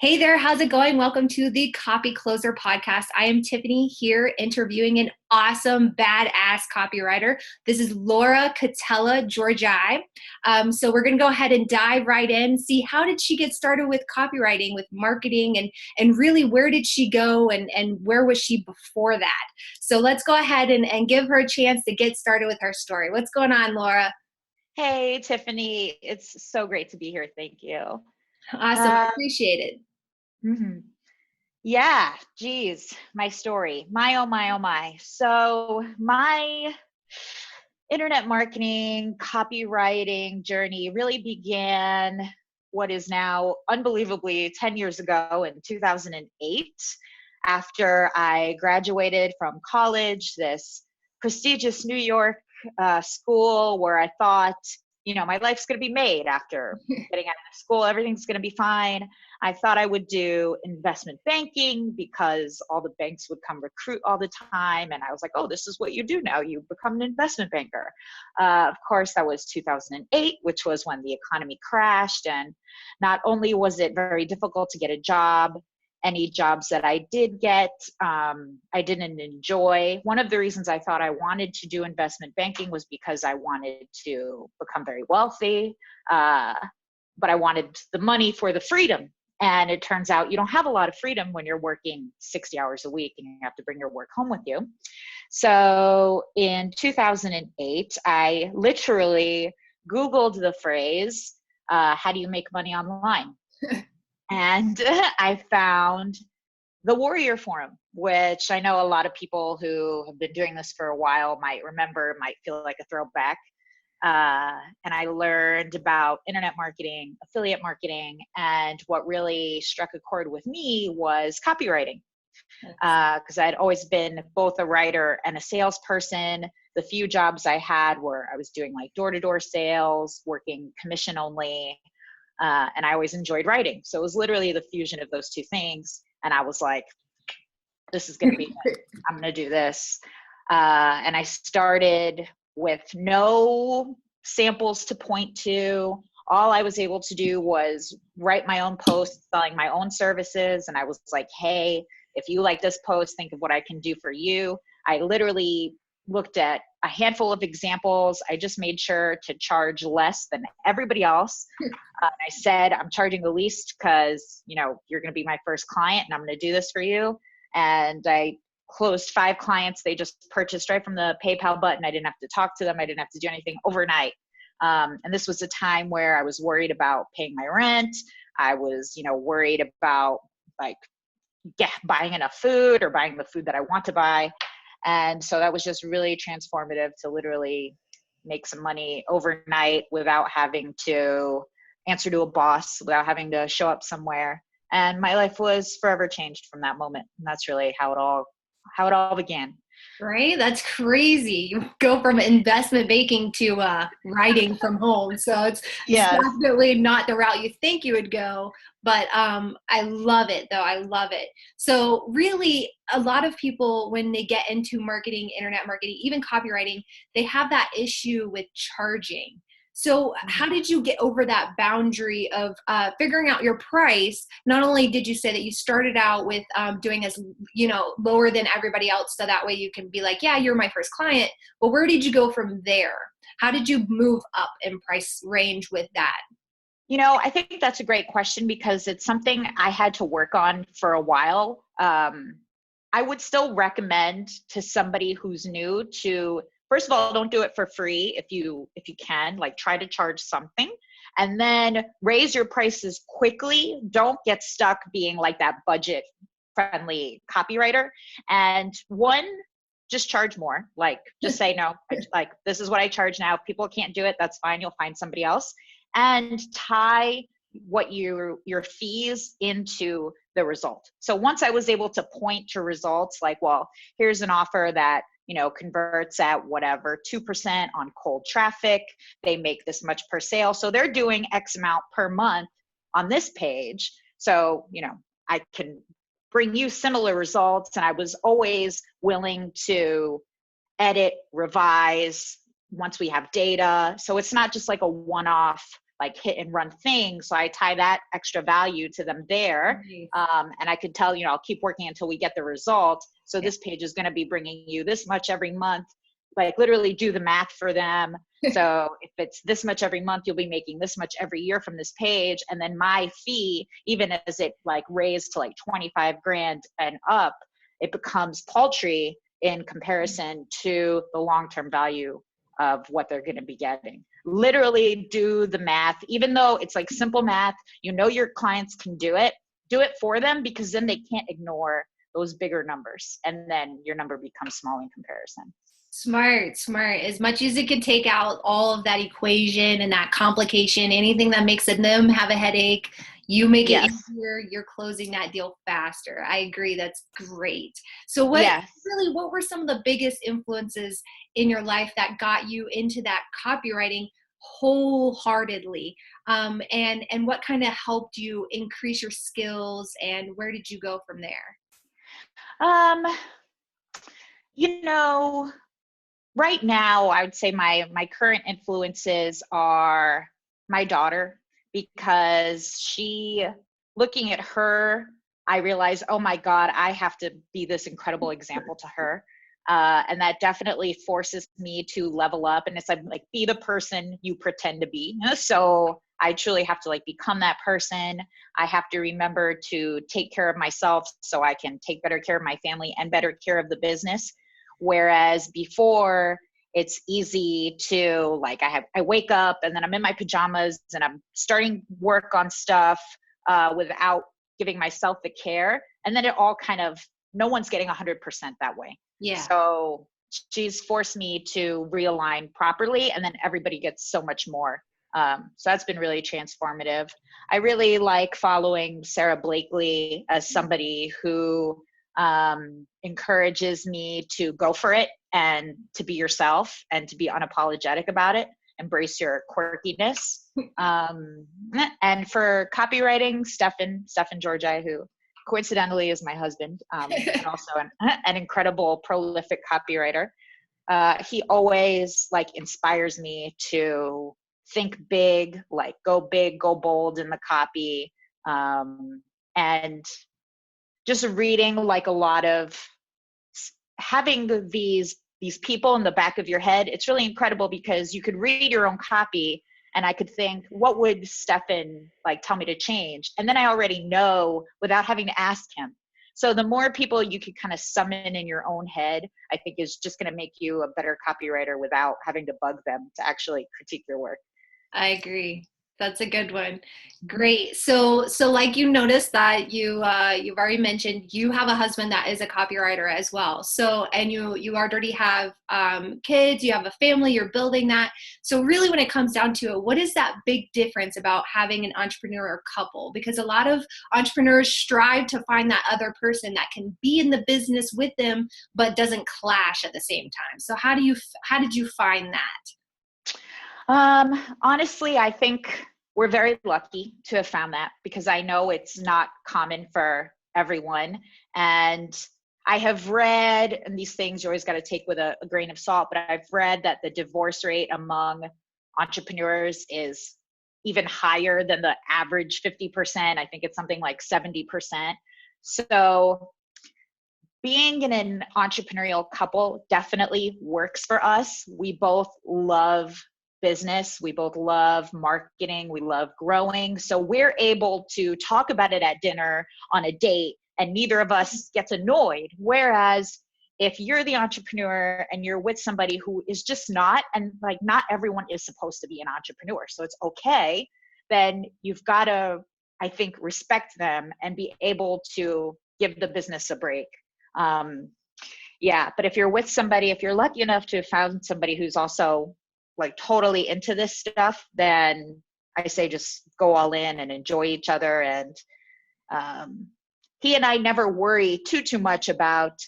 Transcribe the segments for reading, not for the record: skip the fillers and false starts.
Hey there, how's it going? Welcome to the Copy Closer podcast. I am Tiffany here interviewing an awesome, badass copywriter. This is Laura Catella Georgi. So we're going to go ahead and dive right in, see how did she get started with copywriting, with marketing, and really where did she go and where was she before that? So let's go ahead and give her a chance to get started with her story. What's going on, Laura? Hey, Tiffany. It's so great to be here. Thank you. Awesome. I Uh, appreciate it. mhm. Yeah, geez, my story. My, oh, my, oh, my. So, my internet marketing, copywriting journey really began what is now unbelievably 10 years ago in 2008 after I graduated from college, this prestigious New York school where I thought, my life's going to be made after getting out of school. Everything's going to be fine. I thought I would do investment banking because all the banks would come recruit all the time. And I was like, oh, this is what you do now. You become an investment banker. Of course, that was 2008, which was when the economy crashed. And not only was it very difficult to get a job, any jobs that I did get, I didn't enjoy. One of the reasons I thought I wanted to do investment banking was because I wanted to become very wealthy, but I wanted the money for the freedom. And it turns out you don't have a lot of freedom when you're working 60 hours a week and you have to bring your work home with you. So in 2008, I literally Googled the phrase, how do you make money online? And I found the Warrior Forum, which I know a lot of people who have been doing this for a while might remember, might feel like a throwback. And I learned about internet marketing, affiliate marketing, and what really struck a chord with me was copywriting. Because I'd always been both a writer and a salesperson. The few jobs I had were I was doing like door-to-door sales, working commission only, and I always enjoyed writing. So it was literally the fusion of those two things. And I was like, this is going to be it. I'm going to do this. And I started with no samples to point to. All I was able to do was write my own posts, selling my own services. And I was like, hey, if you like this post, think of what I can do for you. I literally looked at a handful of examples. I just made sure to charge less than everybody else. I said, I'm charging the least because, you're going to be my first client and I'm going to do this for you. And I closed 5 clients. They just purchased right from the PayPal button. I didn't have to talk to them. I didn't have to do anything overnight. And this was a time where I was worried about paying my rent. I was, worried about buying enough food or buying the food that I want to buy. And so that was just really transformative to literally make some money overnight without having to answer to a boss, without having to show up somewhere. And my life was forever changed from that moment. And that's really how it all began. Right? That's crazy. You go from investment banking to writing from home. So it's Yes. definitely not the route you think you would go. But I love it, though. I love it. So really, a lot of people, when they get into marketing, internet marketing, even copywriting, they have that issue with charging. So how did you get over that boundary of figuring out your price? Not only did you say that you started out with doing as, lower than everybody else, so that way you can be like, yeah, you're my first client, but where did you go from there? How did you move up in price range with that? I think that's a great question because it's something I had to work on for a while. I would still recommend to somebody who's new to, first of all, don't do it for free if you can, like try to charge something and then raise your prices quickly. Don't get stuck being like that budget friendly copywriter. And one, just charge more, like just say, no, like this is what I charge now. If people can't do it, that's fine. You'll find somebody else. And tie what your fees into the result. So once I was able to point to results like, well, here's an offer that, converts at whatever, 2% on cold traffic. They make this much per sale. So they're doing X amount per month on this page. So, I can bring you similar results. And I was always willing to edit, revise once we have data. So it's not just like a one-off, like hit and run thing. So I tie that extra value to them there. Nice. And I could tell, I'll keep working until we get the result. So Yeah. this page is going to be bringing you this much every month, like literally do the math for them. So if it's this much every month, you'll be making this much every year from this page. And then my fee, even as it like raised to like 25 grand and up, it becomes paltry in comparison to the long-term value of what they're going to be getting. Literally do the math, even though it's like simple math, your clients can do it for them, because then they can't ignore those bigger numbers. And then your number becomes small in comparison. Smart. As much as it could take out all of that equation and that complication, anything that makes them have a headache, you make it easier, you're closing that deal faster. I agree. That's great. So what were some of the biggest influences in your life that got you into that copywriting wholeheartedly? And what kind of helped you increase your skills, and where did you go from there? Right now, I would say my current influences are my daughter, because looking at her, I realized, oh my God, I have to be this incredible example to her. And that definitely forces me to level up. And it's like, be the person you pretend to be. So I truly have to like become that person. I have to remember to take care of myself so I can take better care of my family and better care of the business. Whereas before, it's easy to like, I wake up and then I'm in my pajamas and I'm starting work on stuff without giving myself the care. And then it all no one's getting 100% that way. Yeah. So she's forced me to realign properly, and then everybody gets so much more. So that's been really transformative. I really like following Sarah Blakely as somebody who encourages me to go for it and to be yourself and to be unapologetic about it. Embrace your quirkiness. And for copywriting, Stefan Georgi, who coincidentally is my husband, and also an incredible, prolific copywriter. He always like inspires me to think big, like go big, go bold in the copy. And just reading like a lot of having these people in the back of your head. It's really incredible because you could read your own copy and I could think, what would Stefan like tell me to change? And then I already know without having to ask him. So the more people you could kind of summon in your own head, I think is just going to make you a better copywriter without having to bug them to actually critique your work. I agree. That's a good one. Great. So like you noticed that you've already mentioned you have a husband that is a copywriter as well. So, and you already have kids, you have a family, you're building that. So really when it comes down to it, what is that big difference about having an entrepreneur couple? Because a lot of entrepreneurs strive to find that other person that can be in the business with them, but doesn't clash at the same time. So how did you find that? Honestly, I think we're very lucky to have found that, because I know it's not common for everyone. And I have read, and these things you always got to take with a grain of salt, but I've read that the divorce rate among entrepreneurs is even higher than the average 50%. I think it's something like 70%. So being in an entrepreneurial couple definitely works for us. We both love business. We both love marketing. We love growing. So we're able to talk about it at dinner on a date and neither of us gets annoyed. Whereas if you're the entrepreneur and you're with somebody who is just not, and like not everyone is supposed to be an entrepreneur, so it's okay, then you've got to, I think, respect them and be able to give the business a break. But if you're with somebody, if you're lucky enough to have found somebody who's also like totally into this stuff, then I say just go all in and enjoy each other. And he and I never worry too much about,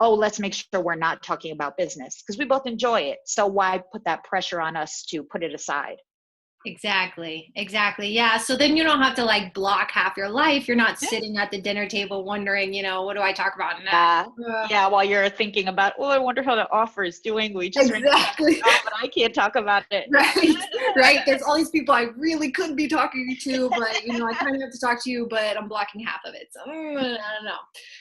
oh, let's make sure we're not talking about business, because we both enjoy it. So why put that pressure on us to put it aside? Exactly. Exactly. Yeah. So then you don't have to like block half your life. You're not Yeah. sitting at the dinner table wondering, what do I talk about Yeah. next? Yeah, while you're thinking about, oh, I wonder how the offer is doing. We just ran out of Exactly. job, but I can't talk about it. Right. Right. There's all these people I really could be talking to, but I kind of have to talk to you, but I'm blocking half of it. So I don't know.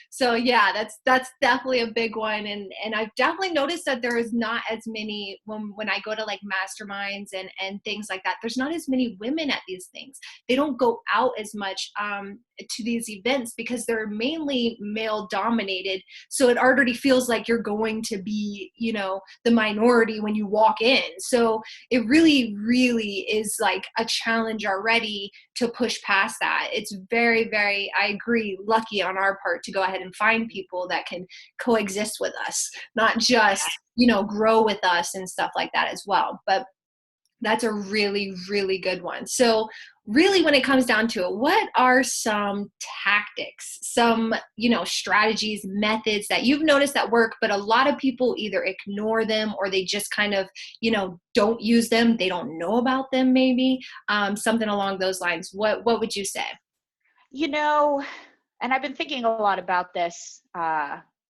So yeah, that's definitely a big one. And I've definitely noticed that there is not as many when I go to like masterminds and things like that, there's not as many women at these things. They don't go out as much to these events because they're mainly male dominated. So it already feels like you're going to be, the minority when you walk in. So it really, really is like a challenge already to push past that. It's very, very, I agree, lucky on our part to go ahead and find people that can coexist with us, not just, grow with us and stuff like that as well. But that's a really, really good one. So really when it comes down to it, what are some tactics, some, strategies, methods that you've noticed that work, but a lot of people either ignore them or they just kind of, don't use them. They don't know about them maybe, something along those lines. What would you say? You know, and I've been thinking a lot about this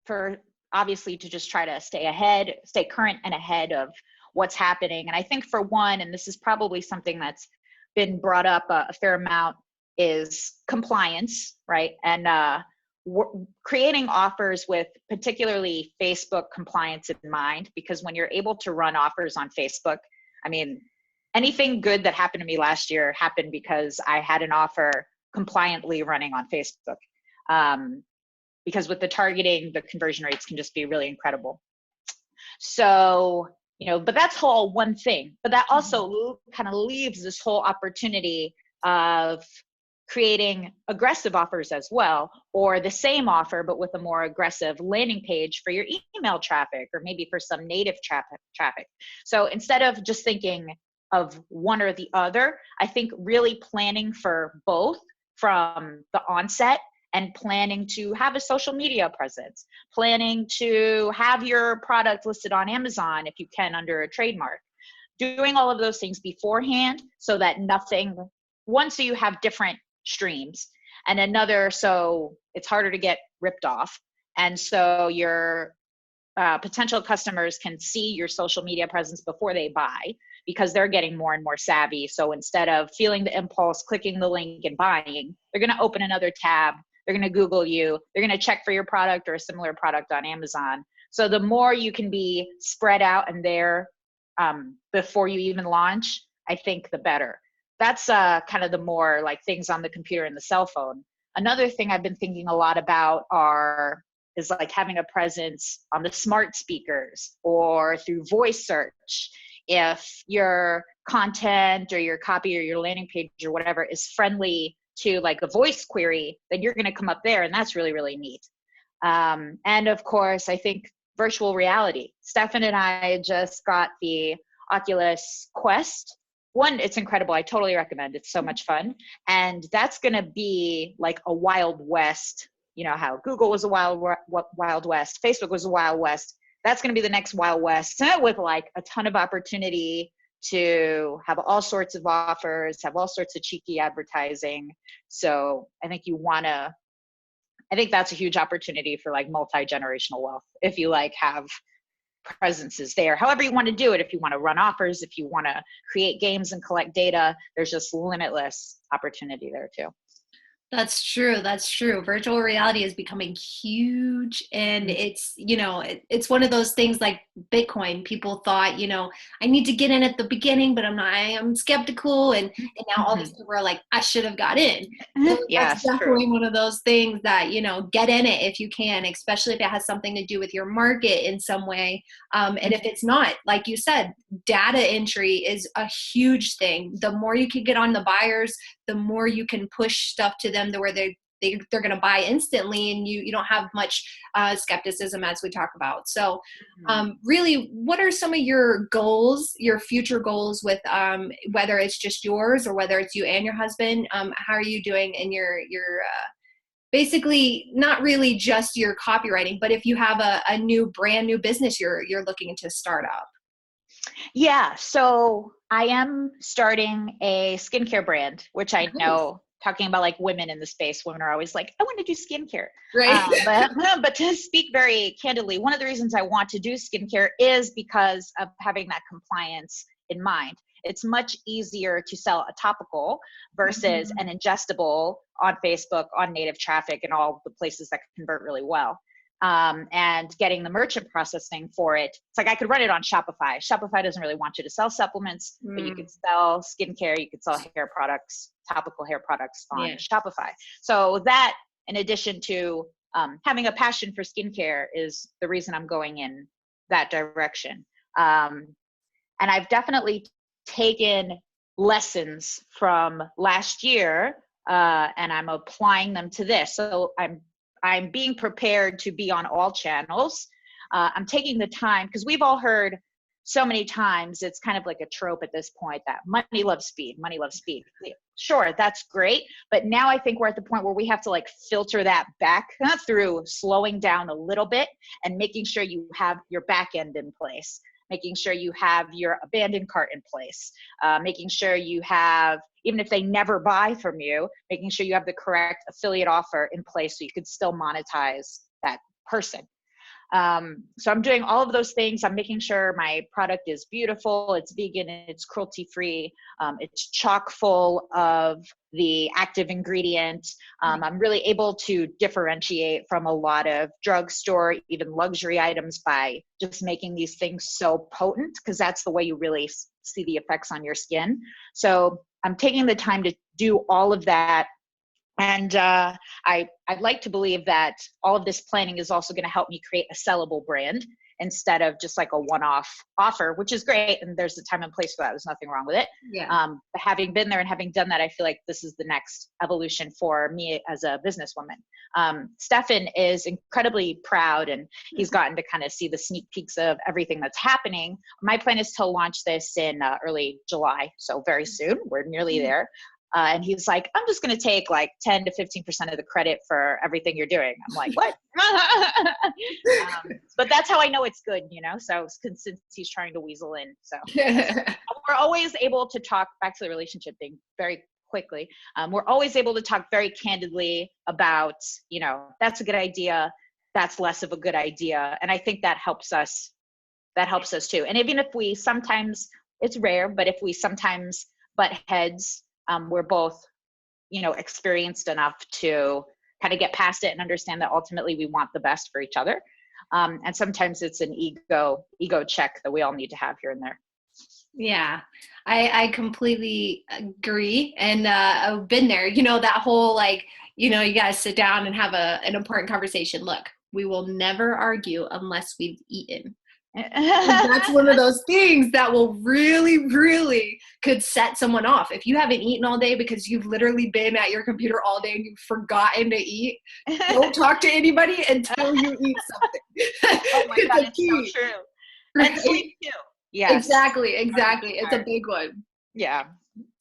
for obviously to just try to stay current and ahead of what's happening. And I think for one, and this is probably something that's been brought up a fair amount, is compliance, right? And creating offers with particularly Facebook compliance in mind, because when you're able to run offers on Facebook, I mean, anything good that happened to me last year happened because I had an offer compliantly running on Facebook. Because with the targeting, the conversion rates can just be really incredible. So, but that's all one thing. But that also kind of leaves this whole opportunity of creating aggressive offers as well, or the same offer, but with a more aggressive landing page for your email traffic, or maybe for some native traffic. So instead of just thinking of one or the other, I think really planning for both from the onset, and planning to have a social media presence, planning to have your product listed on Amazon if you can under a trademark, doing all of those things beforehand so that one, so you have different streams, and another, so it's harder to get ripped off. And so your potential customers can see your social media presence before they buy, because they're getting more and more savvy. So instead of feeling the impulse, clicking the link and buying, they're going to open another tab. They're going to Google you. They're going to check for your product or a similar product on Amazon. So the more you can be spread out and there before you even launch, I think the better. That's kind of the more like things on the computer and the cell phone. Another thing I've been thinking a lot about is like having a presence on the smart speakers or through voice search. If your content or your copy or your landing page or whatever is friendly to like a voice query, then you're going to come up there, and that's really, really neat. And of course, I think virtual reality. Stefan and I just got the Oculus Quest. One, it's incredible. I totally recommend. It's so much fun. And that's going to be like a Wild West. You know how Google was a Wild West, Facebook was a Wild West. That's going to be the next Wild West with like a ton of opportunity to have all sorts of offers, have all sorts of cheeky advertising. So I think I think that's a huge opportunity for like multi-generational wealth if you like have presences there. However you want to do it, if you want to run offers, if you want to create games and collect data, there's just limitless opportunity there too. That's true. That's true. Virtual reality is becoming huge. And it's, it's one of those things like Bitcoin. People thought, I need to get in at the beginning, but I'm skeptical. And now all these people are like, I should have got in. So that's definitely true. one of those things that, get in it if you can, especially if it has something to do with your market in some way. And if it's not, like you said, data entry is a huge thing. The more you can get on the buyers, the more you can push stuff to them to where they're going to buy instantly, and you don't have much skepticism as we talk about. So really, what are some of your goals, your future goals with whether it's just yours or whether it's you and your husband? How are you doing in your basically not really just your copywriting, but if you have a brand new business you're looking to start up? Yeah, so I am starting a skincare brand, which I Nice. know, talking about like women in the space, women are always like, I want to do skincare. Right. But to speak very candidly, one of the reasons I want to do skincare is because of having that compliance in mind. It's much easier to sell a topical versus Mhm. an ingestible on Facebook, on native traffic, and all the places that can convert really well. And getting the merchant processing for it. It's like I could run it on Shopify. Shopify doesn't really want you to sell supplements, but you could Mm, sell skincare, you could sell hair products, topical hair products on yeah. Shopify. So that, in addition to having a passion for skincare, is the reason I'm going in that direction. Um, and I've definitely taken lessons from last year, and I'm applying them to this. So I'm being prepared to be on all channels. I'm taking the time, because we've all heard so many times, it's kind of like a trope at this point, that money loves speed, money loves speed. Sure, that's great. But now I think we're at the point where we have to like filter that back through slowing down a little bit and making sure you have your back end in place, making sure you have your abandoned cart in place, making sure you have, even if they never buy from you, making sure you have the correct affiliate offer in place so you could still monetize that person. So I'm doing all of those things. I'm making sure my product is beautiful, it's vegan, it's cruelty free, it's chock full of the active ingredients. I'm really able to differentiate from a lot of drugstore, even luxury items, by just making these things so potent, because that's the way you really see the effects on your skin. So I'm taking the time to do all of that. And I'd like to believe that all of this planning is also going to help me create a sellable brand instead of just like a one-off offer, which is great. And there's a time and place for that. There's nothing wrong with it. Yeah. But having been there and having done that, I feel like this is the next evolution for me as a businesswoman. Stefan is incredibly proud, and he's gotten to kind of see the sneak peeks of everything that's happening. My plan is to launch this in early July. So very soon. We're nearly there. And he's like, I'm just going to take like 10 to 15% of the credit for everything you're doing. I'm like, what? But that's how I know it's good, so since he's trying to weasel in. So we're always able to talk, back to the relationship thing very quickly. We're always able to talk very candidly about, that's a good idea, that's less of a good idea. And I think that helps us too. And even if we sometimes, it's rare, but if we sometimes butt heads, we're both, experienced enough to kind of get past it and understand that ultimately we want the best for each other. And sometimes it's an ego check that we all need to have here and there. Yeah, I completely agree. And I've been there, that whole like, you guys sit down and have an important conversation. Look, we will never argue unless we've eaten. And that's one of those things that will really, really could set someone off. If you haven't eaten all day because you've literally been at your computer all day and you've forgotten to eat, don't talk to anybody until you eat something. Oh my God, it's so true. Right? And sleep too. Yes. Exactly. It's a big one. Yeah.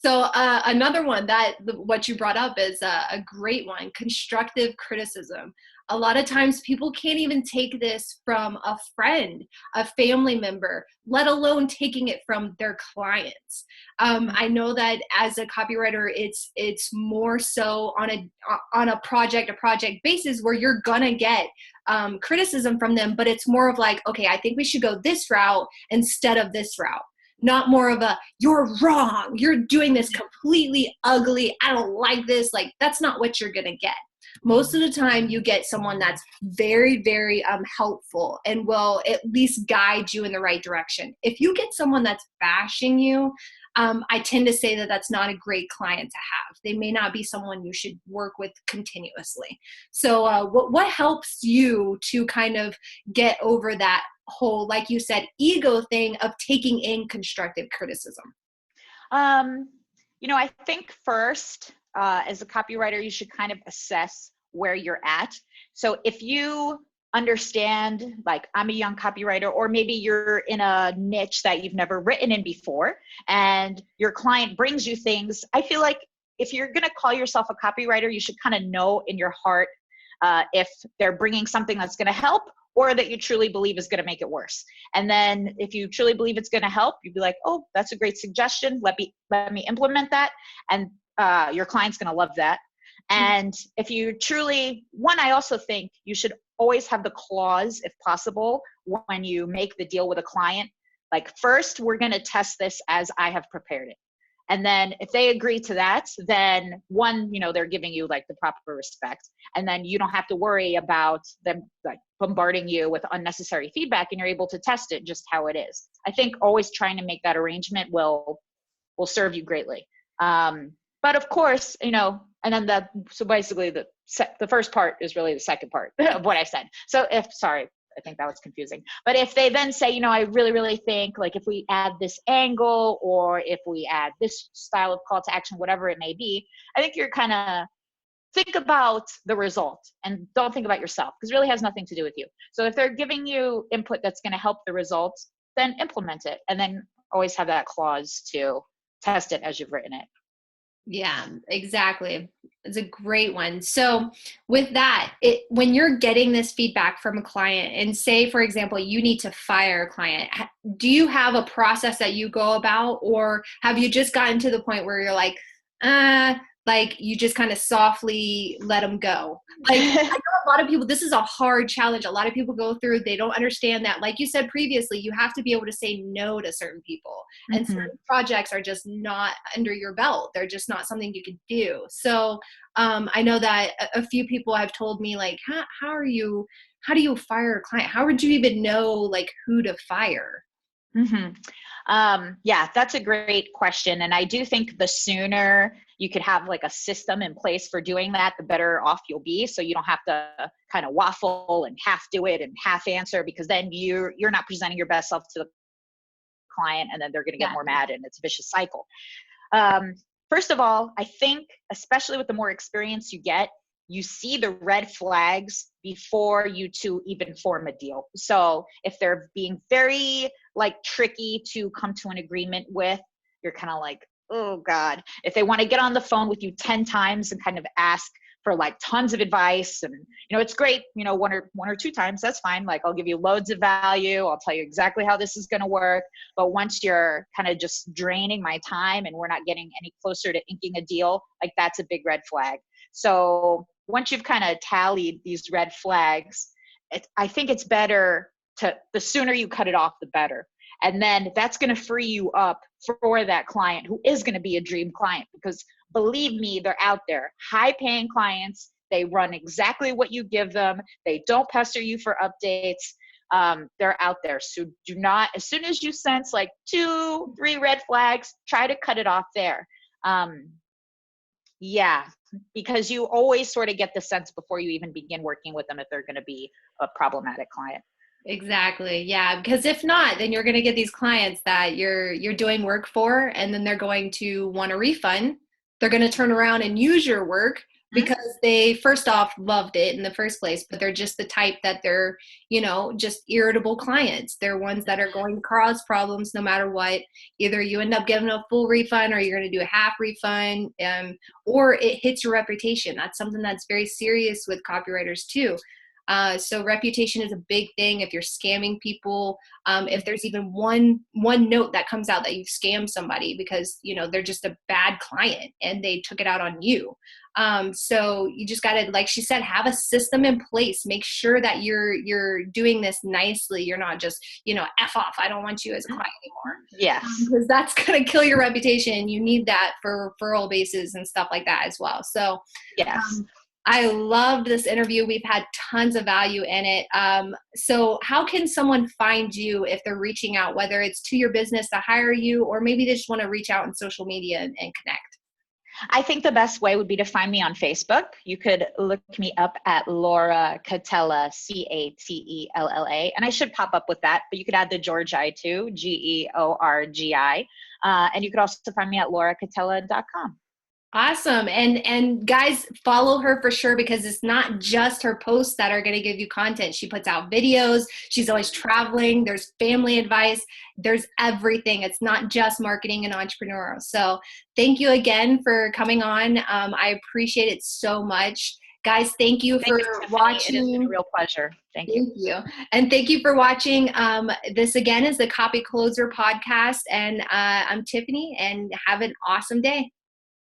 So another one what you brought up is a great one, constructive criticism. A lot of times people can't even take this from a friend, a family member, let alone taking it from their clients. I know that as a copywriter, it's more so on a project basis where you're gonna get criticism from them, but it's more of like, okay, I think we should go this route instead of this route. Not more of a, you're wrong, you're doing this completely ugly, I don't like this. Like, that's not what you're gonna get. Most of the time you get someone that's very, very helpful and will at least guide you in the right direction. If you get someone that's bashing you, I tend to say that that's not a great client to have. They may not be someone you should work with continuously. So what helps you to kind of get over that whole, like you said, ego thing of taking in constructive criticism? I think first, as a copywriter, you should kind of assess where you're at. So if you understand, like, I'm a young copywriter, or maybe you're in a niche that you've never written in before, and your client brings you things, I feel like if you're going to call yourself a copywriter, you should kind of know in your heart if they're bringing something that's going to help or that you truly believe is going to make it worse. And then if you truly believe it's going to help, you'd be like, oh, that's a great suggestion. Let me implement that. And your client's going to love that. And if you truly, I also think you should always have the clause, if possible, when you make the deal with a client, like, first, we're going to test this as I have prepared it. And then if they agree to that, then they're giving you like the proper respect. And then you don't have to worry about them like bombarding you with unnecessary feedback, and you're able to test it just how it is. I think always trying to make that arrangement will serve you greatly. But of course, and then so basically the first part is really the second part of what I said. So I think that was confusing. But if they then say, I really, really think like if we add this angle or if we add this style of call to action, whatever it may be, I think you're kind of think about the result and don't think about yourself, because it really has nothing to do with you. So if they're giving you input that's going to help the results, then implement it. And then always have that clause to test it as you've written it. Yeah, exactly. It's a great one. So with that, when you're getting this feedback from a client and say, for example, you need to fire a client, do you have a process that you go about, or have you just gotten to the point where you're like you just kind of softly let them go? Like, I know a lot of people, this is a hard challenge. A lot of people go through, they don't understand that. Like you said previously, you have to be able to say no to certain people. And certain projects are just not under your belt. They're just not something you could do. So I know that a few people have told me, like, how do you fire a client? How would you even know like who to fire? Yeah, that's a great question. And I do think the sooner you could have like a system in place for doing that, the better off you'll be. So you don't have to kind of waffle and half do it and half answer, because then you're not presenting your best self to the client, and then they're going to get more mad, and it's a vicious cycle. First of all, I think, especially with the more experience you get, you see the red flags before you two even form a deal. So if they're being very like tricky to come to an agreement with, you're kind of like, oh God. If they want to get on the phone with you 10 times and kind of ask for like tons of advice, and it's great, one or two times, that's fine. Like, I'll give you loads of value. I'll tell you exactly how this is going to work. But once you're kind of just draining my time and we're not getting any closer to inking a deal, like, that's a big red flag. So once you've kind of tallied these red flags, I think it's better the sooner you cut it off, the better. And then that's going to free you up for that client who is going to be a dream client, because believe me, they're out there. High paying clients, they run exactly what you give them. They don't pester you for updates. They're out there. So do not, as soon as you sense like 2-3 red flags, try to cut it off there. Yeah, because you always sort of get the sense before you even begin working with them if they're going to be a problematic client. Exactly. Yeah. Because if not, then you're going to get these clients that you're doing work for, and then they're going to want a refund. They're going to turn around and use your work because they first off loved it in the first place, but they're just the type that they're, just irritable clients. They're ones that are going to cause problems no matter what. Either you end up giving a full refund, or you're going to do a half refund, or it hits your reputation. That's something that's very serious with copywriters too. So reputation is a big thing. If you're scamming people, if there's even one note that comes out that you've scammed somebody because, they're just a bad client and they took it out on you. So you just got to, like she said, have a system in place. Make sure that you're doing this nicely. You're not just, F off. I don't want you as a client anymore. Yes. Because that's going to kill your reputation. You need that for referral bases and stuff like that as well. So yes. I loved this interview. We've had tons of value in it. So how can someone find you if they're reaching out, whether it's to your business to hire you, or maybe they just want to reach out on social media and connect? I think the best way would be to find me on Facebook. You could look me up at Laura Catella, Catella. And I should pop up with that, but you could add the George I too, Georgi. And you could also find me at lauracatella.com. Awesome. And guys, follow her for sure, because it's not just her posts that are going to give you content. She puts out videos. She's always traveling. There's family advice. There's everything. It's not just marketing and entrepreneurial. So thank you again for coming on. I appreciate it so much. Guys, thank you Thank for you, Tiffany. It has been a watching. real pleasure. Thank you. Thank you. And thank you for watching. This again is the Copy Closer podcast. And I'm Tiffany, and have an awesome day.